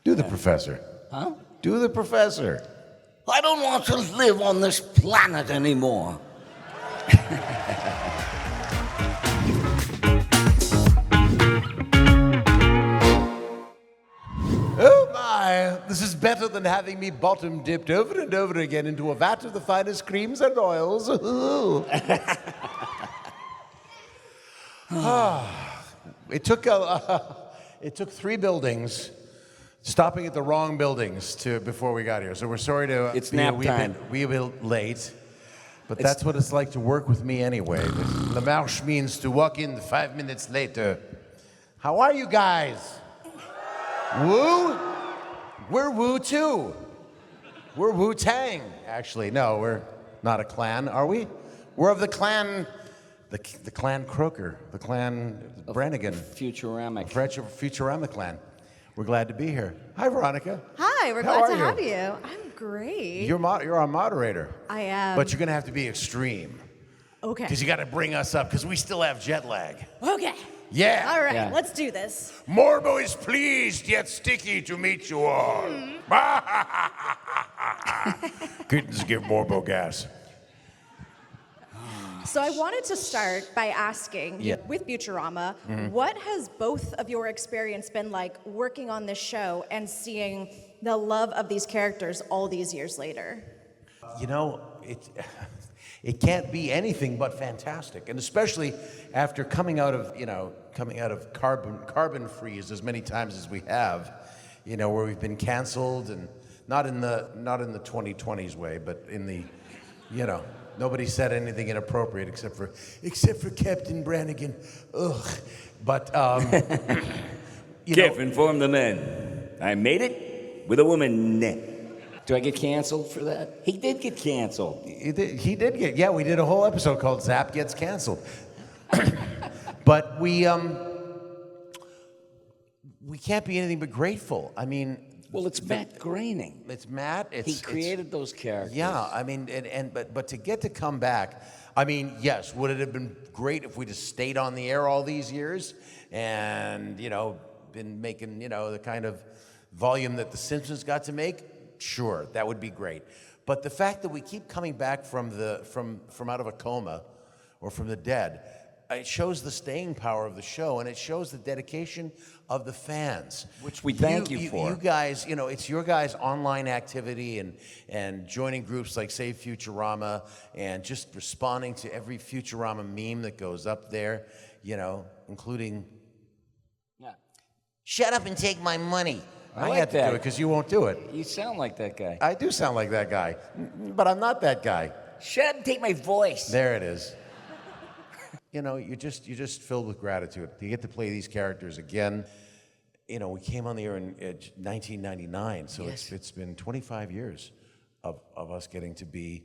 Do the professor. Huh? Do the professor. I don't want to live on this planet anymore. Oh my, this is better than having me bottom dipped over and over again into a vat of the finest creams and oils. It took 3 buildings, stopping at the wrong buildings before we got here. So we're sorry to It's be nap a wee time. bit late. But that's what it's like to work with me anyway. LaMarche means to walk in 5 minutes later. How are you guys? Woo? We're Woo too. We're Wu-Tang, actually. No, we're not a clan, are we? We're of the clan, the clan Croker, the clan Brannigan. Futuramic. Futurama clan. We're glad to be here. Hi, Veronica. Hi, we're How glad are to you? have you. I'm great. You're our moderator. I am. But you're going to have to be extreme. Okay. Because you got to bring us up, because we still have jet lag. Okay. Yeah. All right, Yeah. let's do this. Morbo is pleased yet sticky to meet you all. Kittens give Morbo gas. So I wanted to start by asking, with Futurama, what has both of your experience been like working on this show and seeing the love of these characters all these years later? You know, it can't be anything but fantastic, and especially after coming out of carbon freeze as many times as we have, where we've been canceled, and not in the 2020s way, but in the, nobody said anything inappropriate except for Captain Brannigan. Ugh. But Jeff, inform the men. I made it with a woman. Do I get canceled for that? He did get canceled. He did get, yeah, we did a whole episode called Zap Gets Canceled. But we can't be anything but grateful. I mean... Well, it's Matt Groening. It's Matt. He created those characters. Yeah, I mean, but to get to come back, I mean, yes, would it have been great if we just stayed on the air all these years and, been making, the kind of volume that The Simpsons got to make? Sure, that would be great. But the fact that we keep coming back from out of a coma or from the dead, it shows the staying power of the show, and it shows the dedication of the fans. Which we thank you for. You guys, it's your guys' online activity and joining groups like Save Futurama and just responding to every Futurama meme that goes up there, including, shut up and take my money. I like had to that. do it because you won't do it. You sound like that guy. I do sound like that guy, but I'm not that guy. Shut up and take my voice. There it is. You're just filled with gratitude. You get to play these characters again. We came on the air in 1999, so Yes. it's been 25 years of us getting to be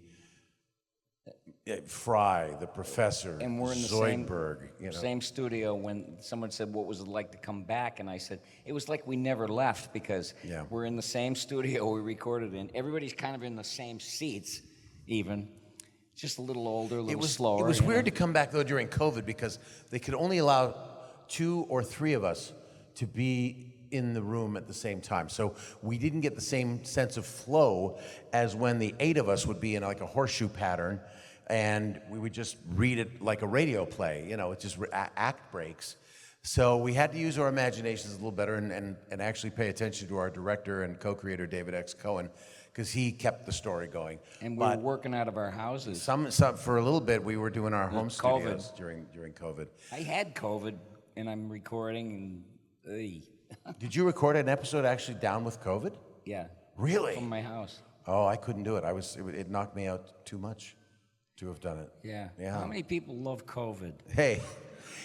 Fry, the professor, And we're in the Zoidberg. same studio when someone said, what was it like to come back? And I said, it was like we never left because we're in the same studio we recorded in. Everybody's kind of in the same seats, even. Just a little older, a little slower. It was weird to come back, though, during COVID because they could only allow 2 or 3 of us to be in the room at the same time. So we didn't get the same sense of flow as when the 8 of us would be in like a horseshoe pattern and we would just read it like a radio play, it's just act breaks. So we had to use our imaginations a little better and actually pay attention to our director and co-creator, David X. Cohen, because he kept the story going. And we were working out of our houses. Some for a little bit, we were doing our home studios during COVID. I had COVID, and I'm recording, and Did you record an episode actually down with COVID? yeah. Really? From my house. Oh, I couldn't do it. It knocked me out too much to have done it. Yeah. Yeah. How many people love COVID? Hey,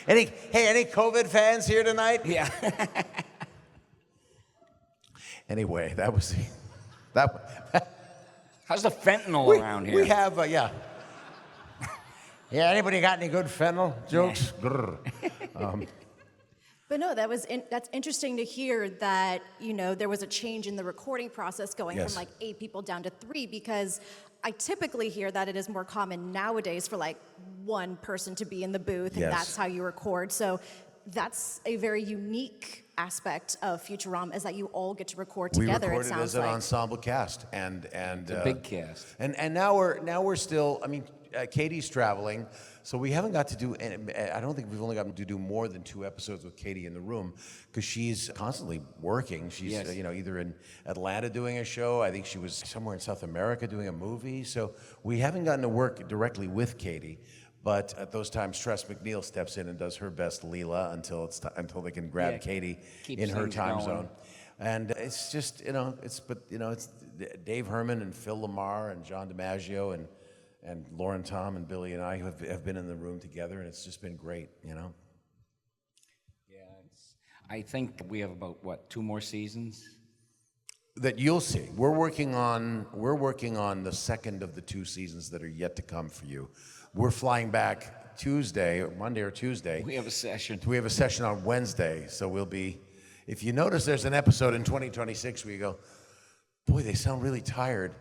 any COVID fans here tonight? Yeah. Anyway, that was How's the fentanyl around here? We have yeah. Yeah. Anybody got any good fentanyl jokes? Grr. But no, that's interesting to hear that, there was a change in the recording process going Yes. from like 8 people down to 3, because I typically hear that it is more common nowadays for like one person to be in the booth and Yes. that's how you record. So that's a very unique aspect of Futurama, is that you all get to record We together. recorded It sounds as an like. ensemble cast, and a big cast. And now we're still. I mean, Katie's traveling, so we haven't got to do. And I don't think we've only gotten to do more than 2 episodes with Katie in the room because she's constantly working. She's Yes. Either in Atlanta doing a show. I think she was somewhere in South America doing a movie. So we haven't gotten to work directly with Katie. But at those times, Tress McNeil steps in and does her best Leela until they can grab Yeah, Katie keeps in her things time going. zone. And it's just, it's Dave Herman and Phil LaMarche and John DiMaggio and Lauren Tom and Billy and I have been in the room together, and it's just been great, Yeah, I think we have about 2 more seasons. That you'll see. We're working on the second of the 2 seasons that are yet to come for you. We're flying back Monday or Tuesday. We have a session. We have a session on Wednesday, so we'll be. If you notice, there's an episode in 2026 where you go, boy, they sound really tired.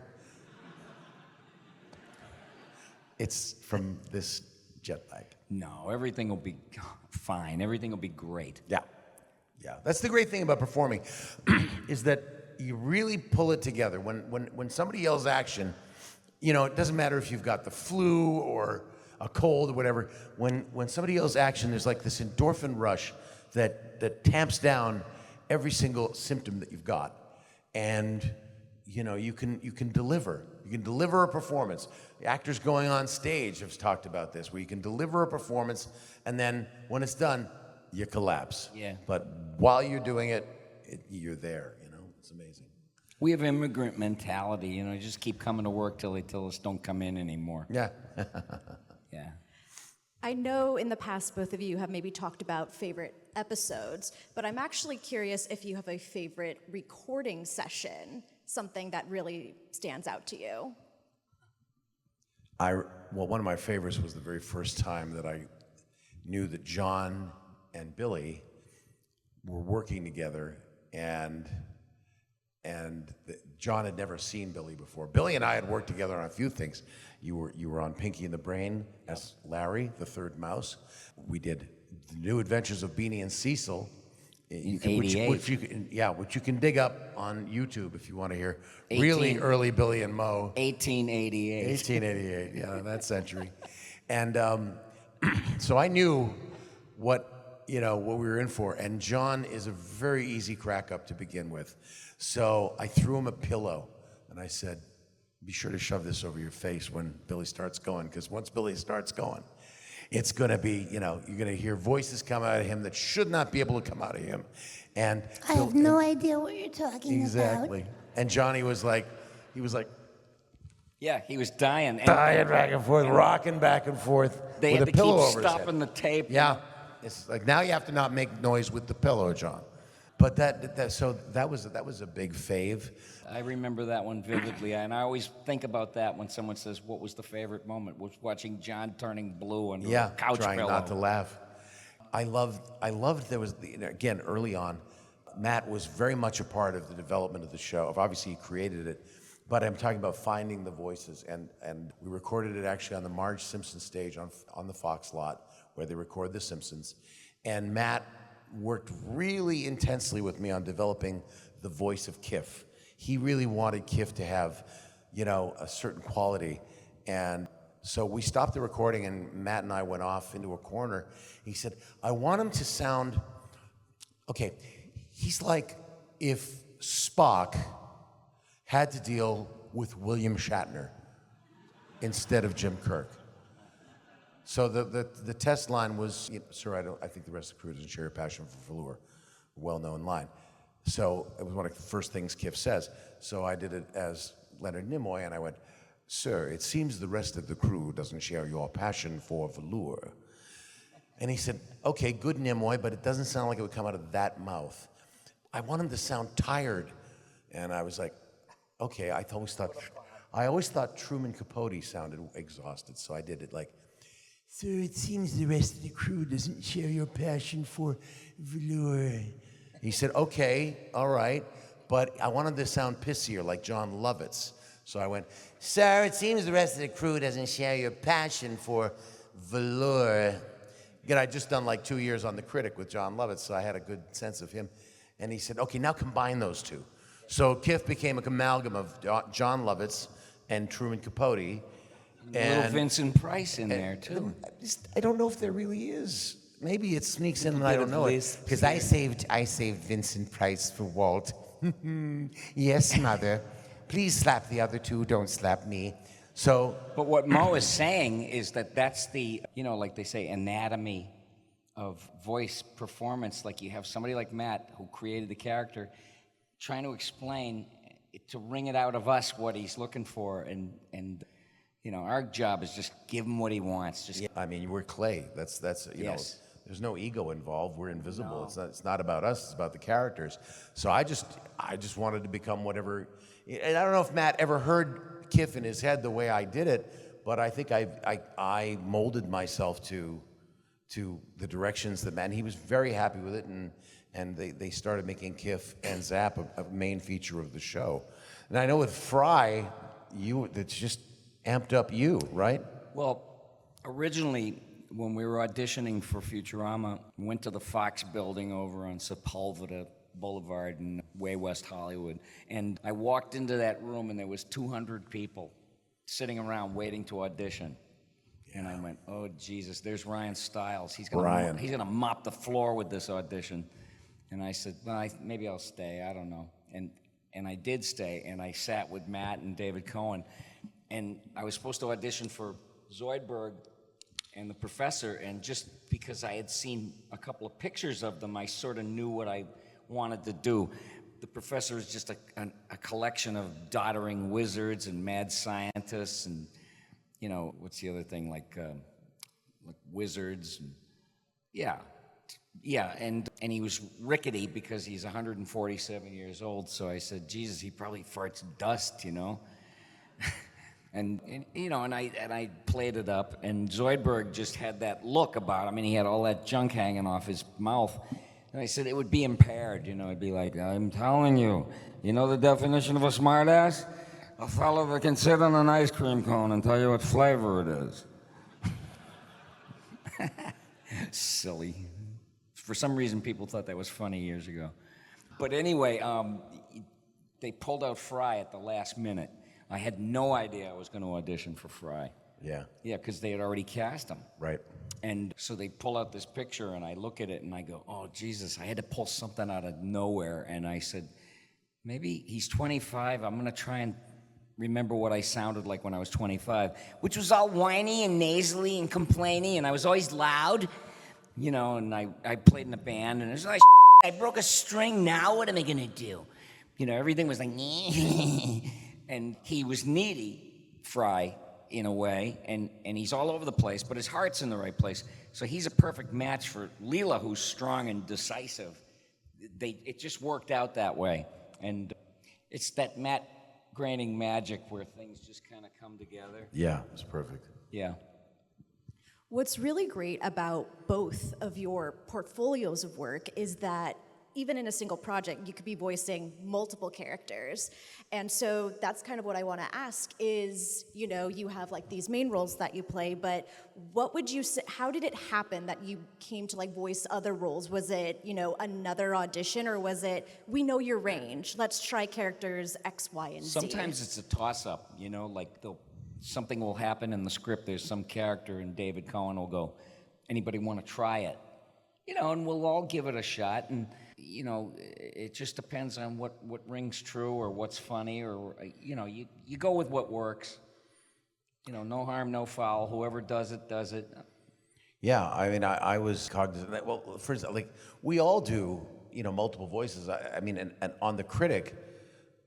It's from this jet lag. No, everything will be fine. Everything will be great. Yeah. That's the great thing about performing, is that you really pull it together. When somebody yells action, it doesn't matter if you've got the flu or a cold or whatever. When somebody yells action, there's like this endorphin rush that tamps down every single symptom that you've got, and you can deliver. You can deliver a performance. The actors going on stage have talked about this, where you can deliver a performance, and then when it's done, you collapse. Yeah. But while you're doing it, you're there. It's amazing. We have immigrant mentality, just keep coming to work till they tell us don't come in anymore. Yeah. Yeah. I know in the past both of you have maybe talked about favorite episodes, but I'm actually curious if you have a favorite recording session, something that really stands out to you. One of my favorites was the very first time that I knew that John and Billy were working together, and John had never seen Billy before. Billy and I had worked together on a few things. You were on Pinky and the Brain as Larry, the third mouse. We did The New Adventures of Beanie and Cecil. Which you can dig up on YouTube if you want to hear really early Billy and Mo. 1888. 1888, yeah, that century. And so I knew what we were in for. And John is a very easy crack up to begin with. So I threw him a pillow, and I said, be sure to shove this over your face when Billy starts going, because once Billy starts going, it's going to be, you're going to hear voices come out of him that should not be able to come out of him. And I have no idea what you're talking about. Exactly. And Johnny was like, Yeah, he was dying. dying back and forth, rocking back and forth They with had a to pillow keep over his head. stopping the tape. Yeah. It's like, now you have to not make noise with the pillow, John. But that was a big fave. I remember that one vividly, and I always think about that when someone says, what was the favorite moment? Was watching John turning blue on Yeah, a couch trying pillow. not to laugh. I loved there was, again, early on, Matt was very much a part of the development of the show. Obviously, he created it, but I'm talking about finding the voices. And we recorded it actually on the Marge Simpson stage on the Fox lot, where they record The Simpsons. And Matt worked really intensely with me on developing the voice of Kif. He really wanted Kif to have, a certain quality. And so we stopped the recording, and Matt and I went off into a corner. He said, I want him to sound, okay, he's like if Spock had to deal with William Shatner instead of Jim Kirk. So the test line was, sir, I think the rest of the crew doesn't share your passion for velour, a well-known line. So it was one of the first things Kif says. So I did it as Leonard Nimoy, and I went, sir, it seems the rest of the crew doesn't share your passion for velour. And he said, okay, good Nimoy, but it doesn't sound like it would come out of that mouth. I want him to sound tired. And I was like, okay, I always thought Truman Capote sounded exhausted, so I did it like, sir, it seems the rest of the crew doesn't share your passion for velour. He said, okay, all right, but I wanted to sound pissier, like John Lovitz. So I went, sir, it seems the rest of the crew doesn't share your passion for velour. Again, I'd just done like 2 years on The Critic with John Lovitz, so I had a good sense of him. And he said, okay, now combine those two. So Kif became an amalgam of John Lovitz and Truman Capote. Little Vincent Price in there, too. I don't know if there really is. Maybe it sneaks in and I bit don't of know it. Liz Because I saved Vincent Price for Walt. Yes, Mother. Please slap the other two, don't slap me. So, But what Mo is saying is that that's the, like they say, anatomy of voice performance. Like you have somebody like Matt who created the character trying to explain, to wring it out of us what he's looking for. And our job is just give him what he wants. Just I mean, we're clay. That's you know, Yes. there's no ego involved. We're invisible. No. It's not about us. It's about the characters. So I just wanted to become whatever. And I don't know if Matt ever heard Kif in his head the way I did it, but I think I molded myself to the directions that Matt. And he was very happy with it, and they started making Kif and Zap a main feature of the show. And I know with Fry, it's just amped up you, right? Well, originally, when we were auditioning for Futurama, we went to the Fox building over on Sepulveda Boulevard in way West Hollywood. And I walked into that room, and there was 200 people sitting around waiting to audition. Yeah. And I went, oh, Jesus, there's Ryan Stiles. He's gonna mop the floor with this audition. And I said, well, maybe I'll stay. I don't know. And I did stay, and I sat with Matt and David Cohen. And I was supposed to audition for Zoidberg and the Professor, and just because I had seen a couple of pictures of them, I sort of knew what I wanted to do. The Professor is just a collection of doddering wizards and mad scientists, and what's the other thing, like wizards? And, yeah, and he was rickety because he's 147 years old. So I said, Jesus, he probably farts dust, And I played it up, and Zoidberg just had that look about him, and he had all that junk hanging off his mouth. And I said it would be impaired, It'd be like, I'm telling you, the definition of a smartass? A fellow that can sit on an ice cream cone and tell you what flavor it is. Silly. For some reason, people thought that was funny years ago. But anyway, they pulled out Fry at the last minute. I had no idea I was going to audition for Fry. Yeah. Yeah, because they had already cast him. Right. And so they pull out this picture, and I look at it, and I go, oh, Jesus, I had to pull something out of nowhere. And I said, maybe he's 25. I'm going to try and remember what I sounded like when I was 25, which was all whiny and nasally and complaining, and I was always loud, and I played in a band, and it was like, I broke a string, now what am I going to do? Everything was like, and he was needy, Fry, in a way, and he's all over the place, but his heart's in the right place. So he's a perfect match for Leela, who's strong and decisive. It just worked out that way. And it's that Matt Groening magic where things just kind of come together. Yeah, it's perfect. Yeah. What's really great about both of your portfolios of work is that even in a single project, you could be voicing multiple characters. And so that's kind of what I want to ask is, you have like these main roles that you play, but what would you say, how did it happen that you came to like voice other roles? Was it, another audition, or was it, we know your range, let's try characters X, Y, and Z? Sometimes it's a toss-up, like something will happen in the script, there's some character, and David Cohen will go, anybody want to try it? And we'll all give it a shot, and it just depends on what rings true or what's funny, or you go with what works. No harm, no foul. Whoever does it, does it. Yeah, I mean, I was cognizant of that. Well, for instance, like we all do, multiple voices. I mean, and on The Critic,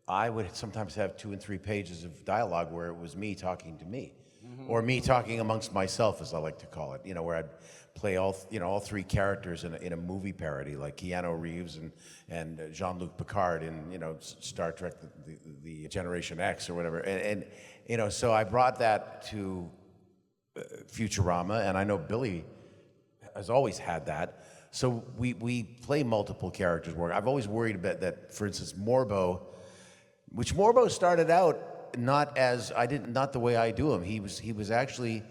I would sometimes have 2 and 3 pages of dialogue where it was me talking to me, or me talking amongst myself, as I like to call it. Where I'd play all 3 characters in a movie parody, like Keanu Reeves and Jean-Luc Picard in Star Trek, the Generation X or whatever, and so I brought that to Futurama, and I know Billy has always had that. So we play multiple characters. I've always worried about that. For instance, Morbo, which Morbo started out not the way I do him. He was actually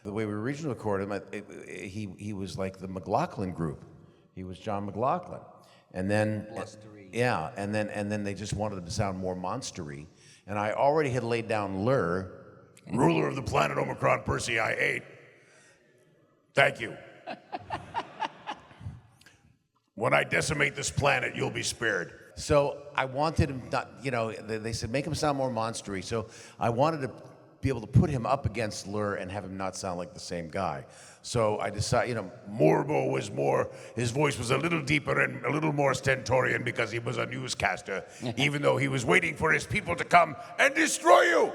The way we originally recorded him, he was like the McLaughlin group. He was John McLaughlin, and then Blustery. yeah, and then they just wanted him to sound more monstery. And I already had laid down Lur, ruler of the planet Omicron, Percy I hate. Thank you. When I decimate this planet, you'll be spared. So I wanted him not, they said make him sound more monstery. So I wanted to be able to put him up against Lur and have him not sound like the same guy. So I decided, Morbo was more, his voice was a little deeper and a little more stentorian because he was a newscaster, even though he was waiting for his people to come and destroy you.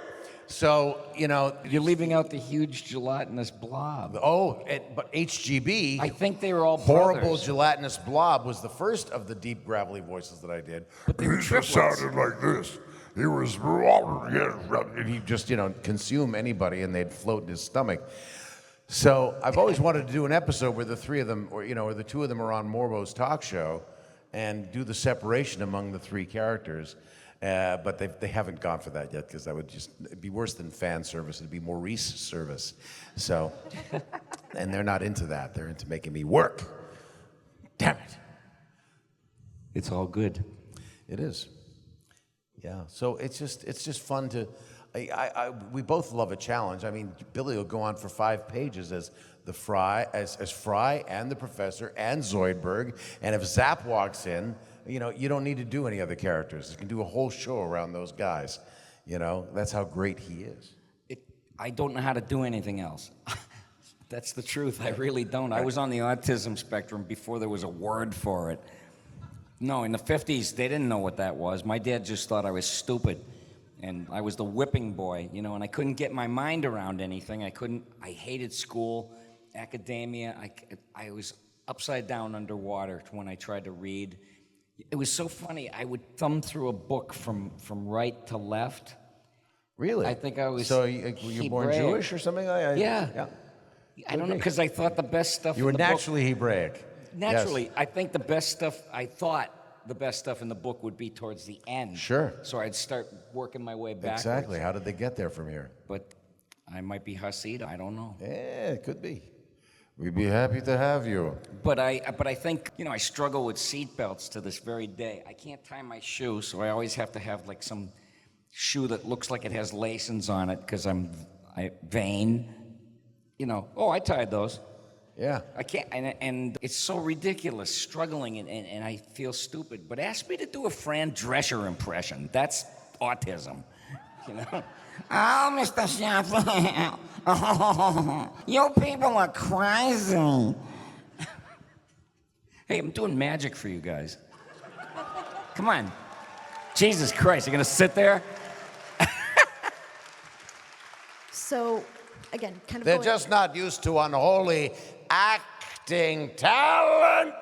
So, You're leaving out the huge gelatinous blob. but HGB, I think they were all horrible brothers. gelatinous blob was the first of the deep gravelly voices that I did. But they were He just triplets. sounded like this. He was, and he'd just, consume anybody and they'd float in his stomach. So I've always wanted to do an episode where the three of them, or the two of them are on Morbo's talk show and do the separation among the three characters. But they haven't gone for that yet because that would it'd be worse than fan service. It'd be Maurice service. So, and they're not into that. They're into making me work. Damn it. It's all good. It is. Yeah. So it's just fun to. We both love a challenge. I mean, Billy will go on for 5 pages as the Fry, as Fry and the Professor and Zoidberg, and if Zap walks in, you don't need to do any other characters. You can do a whole show around those guys. That's how great he is. I don't know how to do anything else. That's the truth. I really don't. I was on the autism spectrum before there was a word for it. No, in the 50s, they didn't know what that was. My dad just thought I was stupid. And I was the whipping boy, and I couldn't get my mind around anything. I hated school, academia. I was upside down underwater when I tried to read. It was so funny. I would thumb through a book from right to left. Really? I think I was. So you're born Hebraic. Jewish or something like that? Yeah. I don't know, because I thought the best stuff You were in the book. naturally Hebraic. Naturally, Yes. I think the best stuff, the best stuff in the book would be towards the end. Sure. So I'd start working my way backwards. Exactly. How did they get there from here? But I might be Hasid, I don't know. Yeah, it could be. We'd be happy to have you. But I think, I struggle with seat belts to this very day. I can't tie my shoe, so I always have to have like some shoe that looks like it has lacings on it because I'm vain. I tied those. Yeah. I can't, and it's so ridiculous, struggling, and I feel stupid. But ask me to do a Fran Drescher impression. That's autism, Oh, Mr. Sheffield, you people are crazy. Hey, I'm doing magic for you guys. Come on. Jesus Christ, you're gonna sit there? So, again, kind of They're going- just not used to unholy acting talent.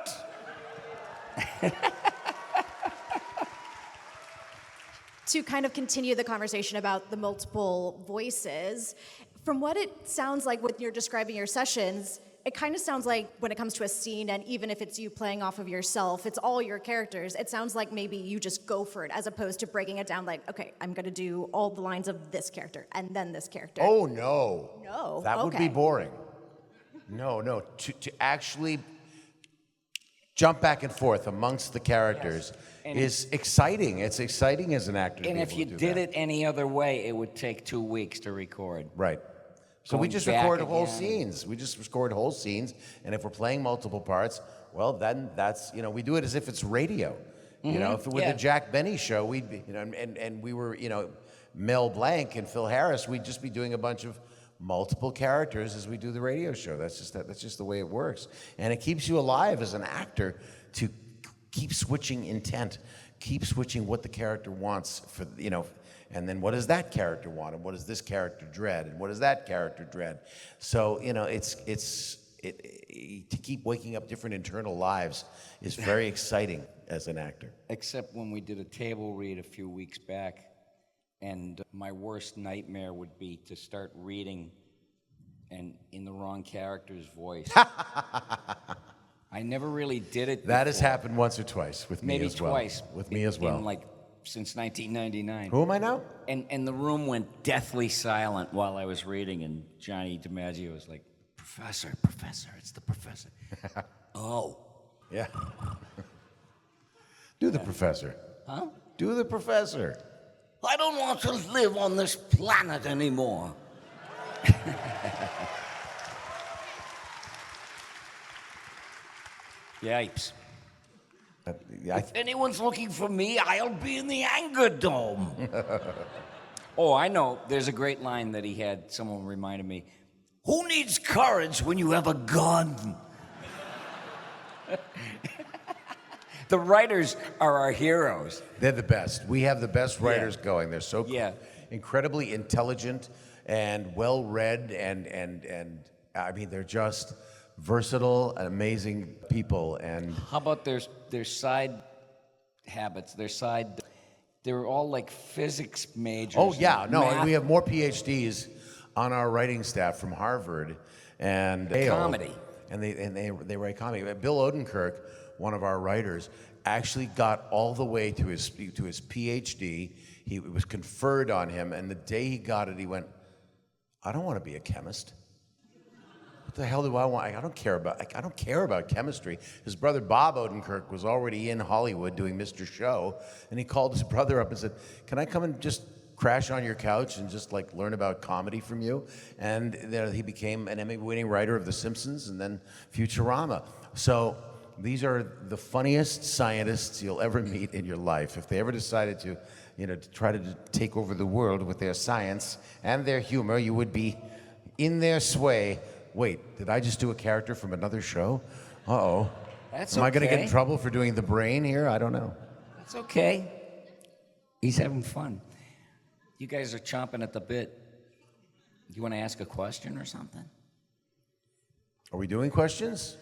to kind of continue the conversation about the multiple voices, from what it sounds like when you're describing your sessions, it kind of sounds like when it comes to a scene, and even if it's you playing off of yourself, it's all your characters. It sounds like maybe you just go for it as opposed to breaking it down like, okay, I'm going to do all the lines of this character and then this character. Oh, no. No, That would be okay. boring. No. To actually jump back and forth amongst the characters is exciting. It's exciting as an actor. to And be if able you to do did that. it any other way, it would take 2 weeks to record. Right. So we Going just back record whole again. scenes. We just record whole scenes, and if we're playing multiple parts, well, then that's, we do it as if it's radio. If it were yeah. the Jack Benny show, we'd be, and we were, Mel Blanc and Phil Harris, we'd just be doing a bunch of multiple characters as we do the radio show. That's just the way it works. And it keeps you alive as an actor to keep switching intent, keep switching what the character wants for, and then what does that character want, and what does this character dread, and what does that character dread? So to keep waking up different internal lives is very exciting as an actor. Except when we did a table read a few weeks back, and my worst nightmare would be to start reading and in the wrong character's voice. I never really did it That has before. happened once or twice with me Maybe as well. twice. With me as well. Since 1999. Who am I now? And the room went deathly silent while I was reading, and Johnny DiMaggio was like, Professor, it's the professor. Oh. Yeah. Do the professor. Huh? Do the professor. I don't want to live on this planet anymore. Yipes. If anyone's looking for me, I'll be in the anger dome. Oh, I know. There's a great line that he had. Someone reminded me. Who needs courage when you have a gun? The writers are our heroes. They're the best. We have the best writers going. They're so incredibly intelligent and well-read, and I mean, they're just versatile and amazing people. And how about their side habits? They're all like physics majors. oh yeah, no, math. we have more PhDs on our writing staff from Harvard and Yale. Comedy. And they write comedy. Bill Odenkirk, one of our writers, actually got all the way to his PhD. It was conferred on him, and the day he got it, he went, "I don't want to be a chemist. What the hell do I want? I don't care about chemistry." His brother Bob Odenkirk was already in Hollywood doing Mr. Show, and he called his brother up and said, "Can I come and just crash on your couch and just like learn about comedy from you?" And then he became an Emmy-winning writer of The Simpsons and then Futurama. So these are the funniest scientists you'll ever meet in your life. If they ever decided to, to try to take over the world with their science and their humor, you would be in their sway. Wait, did I just do a character from another show? Uh-oh. Am I going to get in trouble for doing the brain here? I don't know. That's okay. He's having fun. You guys are chomping at the bit. You want to ask a question or something? Are we doing questions?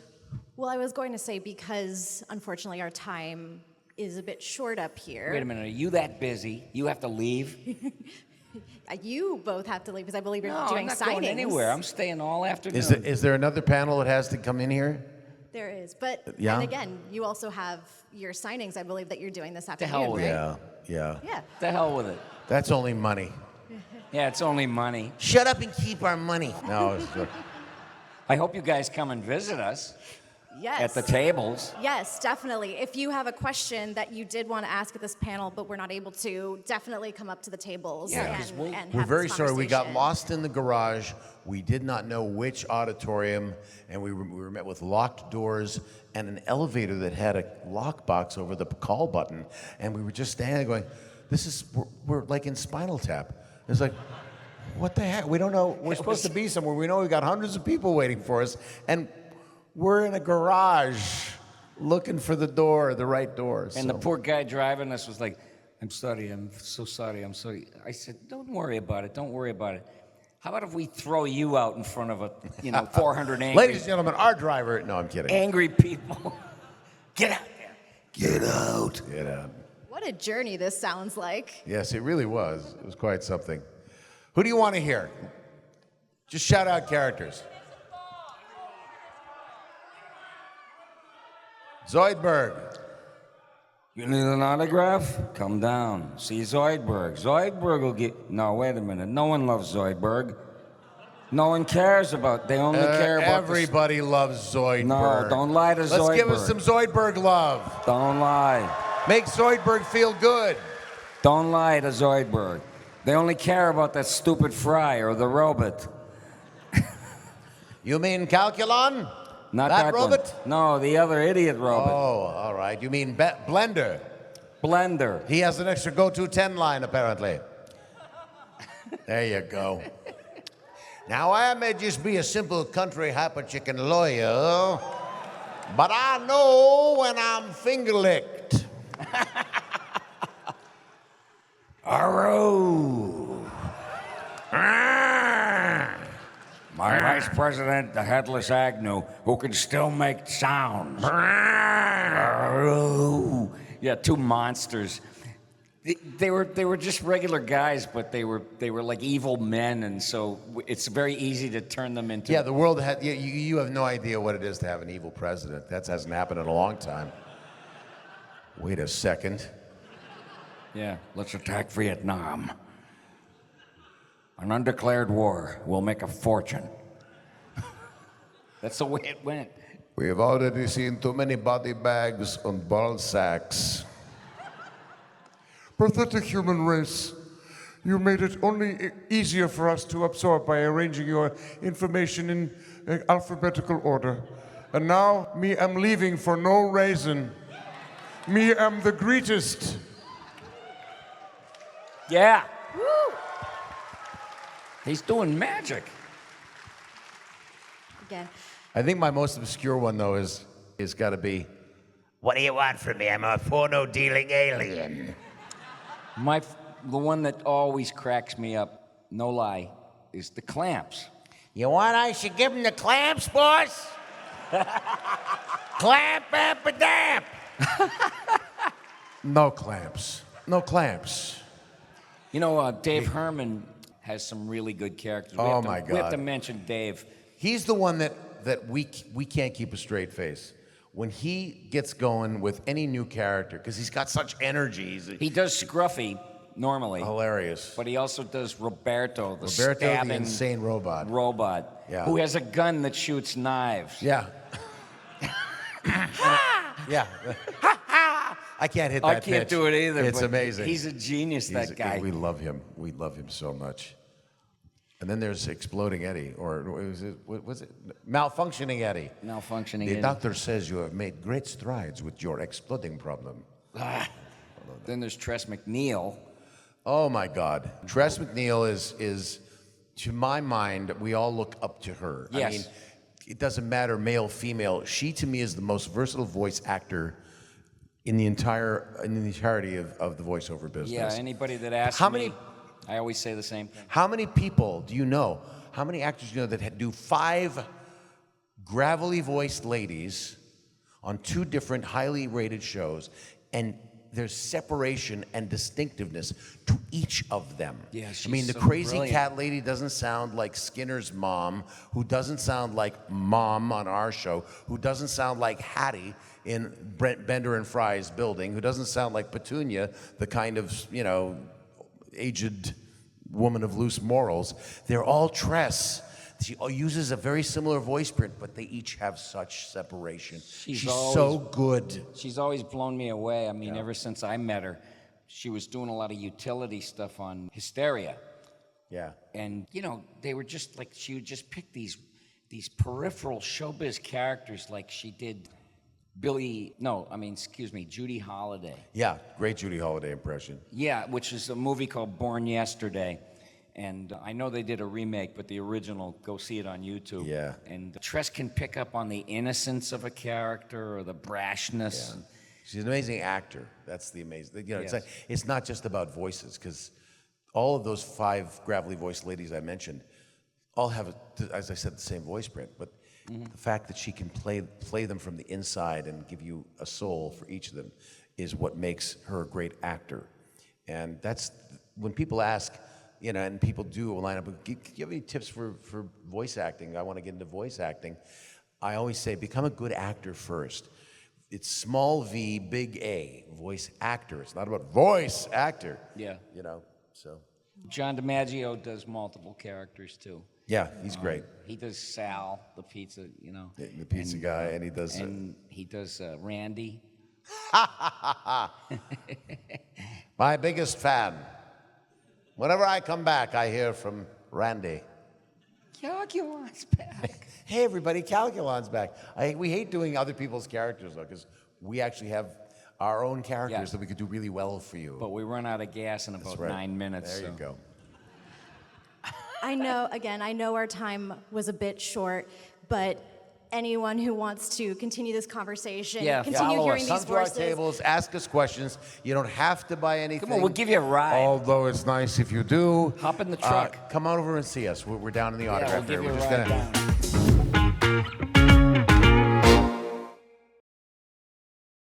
Well, I was going to say, because unfortunately our time is a bit short up here. Wait a minute, are you that busy? You have to leave? You both have to leave because I believe you're doing I'm not signings. going anywhere. I'm staying all afternoon. Is there another panel that has to come in here? There is, but Yeah? and again, you also have your signings. I believe that you're doing this afternoon. hell with right? Yeah. Yeah. The hell with it. That's only money. Yeah, it's only money. Shut up and keep our money. No, it's I hope you guys come and visit us Yes. at the tables. Yes, definitely. If you have a question that you did want to ask at this panel, but we're not able to, definitely come up to the tables and we're have very this sorry. We got conversation. lost in the garage. We did not know which auditorium, and we were met with locked doors and an elevator that had a lockbox over the call button. And we were just standing there going, we're like in Spinal Tap. It's like, what the heck? We don't know. We're supposed to be somewhere. We know we've got hundreds of people waiting for us. And we're in a garage looking for the right door. And the poor guy driving us was like, I'm sorry, I'm so sorry, I'm sorry. I said, don't worry about it, don't worry about it. How about if we throw you out in front of 400 angry... Ladies and gentlemen, our driver... No, I'm kidding. Angry people. Get out there. Get out. Get out. What a journey this sounds like. Yes, it really was. It was quite something. Who do you want to hear? Just shout out characters. Zoidberg. You need an autograph? Come down. See Zoidberg. Zoidberg will get... No, wait a minute. No one loves Zoidberg. No one cares about... They only care about... Everybody loves Zoidberg. No, don't lie to Zoidberg. Let's give us some Zoidberg love. Don't lie. Make Zoidberg feel good. Don't lie to Zoidberg. They only care about that stupid Fry or the robot. You mean Calculon? Not that one. robot? No, the other idiot robot. Oh, all right. You mean Blender? Blender. He has an extra go-to 10 line, apparently. There you go. Now, I may just be a simple country hyper-chicken lawyer, but I know when I'm finger-licked. Aroo. My vice president, the headless Agnew, who can still make sounds. Aroo. Yeah, two monsters. They were just regular guys, but they were like evil men, and so it's very easy to turn them into... Yeah, the world had... You have no idea what it is to have an evil president. That hasn't happened in a long time. Wait a second. Yeah, let's attack Vietnam. An undeclared war will make a fortune. That's the way it went. We have already seen too many body bags on ball sacks. Pathetic human race. You made it only easier for us to absorb by arranging your information in alphabetical order. And now, me am leaving for no reason. Me am the greatest. Yeah. Woo! He's doing magic. Again. I think my most obscure one, though, is got to be, what do you want from me? I'm a porno-dealing alien. The one that always cracks me up, no lie, is the clamps. You want I should give him the clamps, boss? Clamp up a damp. No clamps. No clamps. You know, Dave Herman has some really good characters. Oh, my We have God. to mention Dave. He's the one that we can't keep a straight face. When he gets going with any new character, because he's got such energy. He does Scruffy normally, Hilarious. but he also does Roberto, the Roberto, stabbing the insane robot. yeah. Who has a gun that shoots knives. Yeah. Yeah. I can't hit that I can't pitch. do it either. It's but amazing. He's a genius, that guy. We love him. We love him so much. And then there's Exploding Eddie, or was it Malfunctioning Eddie? Malfunctioning The Eddie. doctor says you have made great strides with your exploding problem. Then there's Tress MacNeille. Oh my God. Tress MacNeille is, to my mind, we all look up to her. Yes. I mean, it doesn't matter, male, female. She, to me, is the most versatile voice actor in the entirety of the voiceover business. Yeah, anybody that asks How me, many- I always say the same thing. How many people do you know? How many actors do you know that do 5 gravelly voiced ladies on 2 different highly rated shows, and there's separation and distinctiveness to each of them? Yeah, I mean, she's the so crazy brilliant. cat lady doesn't sound like Skinner's mom, who doesn't sound like Mom on our show, who doesn't sound like Hattie in Brent Bender and Fry's building, who doesn't sound like Petunia, the kind of, aged woman of loose morals. They're all Tress. She uses a very similar voice print, but they each have such separation. She's so good. She's always blown me away. I mean, ever since I met her, she was doing a lot of utility stuff on Hysteria. Yeah. And, they were just like, she would just pick these peripheral showbiz characters like she did Judy Holliday. Yeah, great Judy Holliday impression. Yeah, which is a movie called Born Yesterday. And I know they did a remake, but the original, go see it on YouTube. Yeah. And Tress can pick up on the innocence of a character or the brashness. Yeah. She's an amazing actor. That's the amazing. Yes. It's not just about voices, because all of those 5 gravelly voiced ladies I mentioned all have, as I said, the same voice print. But the fact that she can play them from the inside and give you a soul for each of them is what makes her a great actor. And that's when people ask, and people do line up, do you have any tips for voice acting? I want to get into voice acting. I always say, become a good actor first. It's small V, big A, voice actor. It's not about voice actor. Yeah. So. John DiMaggio does multiple characters, too. Yeah, he's great. He does Sal, the pizza, The pizza guy, and he does. And he does Randy. My biggest fan. Whenever I come back, I hear from Randy. Calculon's back. Hey, everybody, Calculon's back. We hate doing other people's characters, though, because we actually have our own characters that we could do really well for you. But we run out of gas in about Right. 9 minutes. There you go. I know our time was a bit short, but anyone who wants to continue this conversation, continue Follow hearing us. these Come to our voices. tables, ask us questions. You don't have to buy anything. Come on, we'll give you a ride. Although it's nice if you do. Hop in the truck. Come on over and see us. We're down in the Yeah, autograph we'll give area. you a We're just ride gonna down.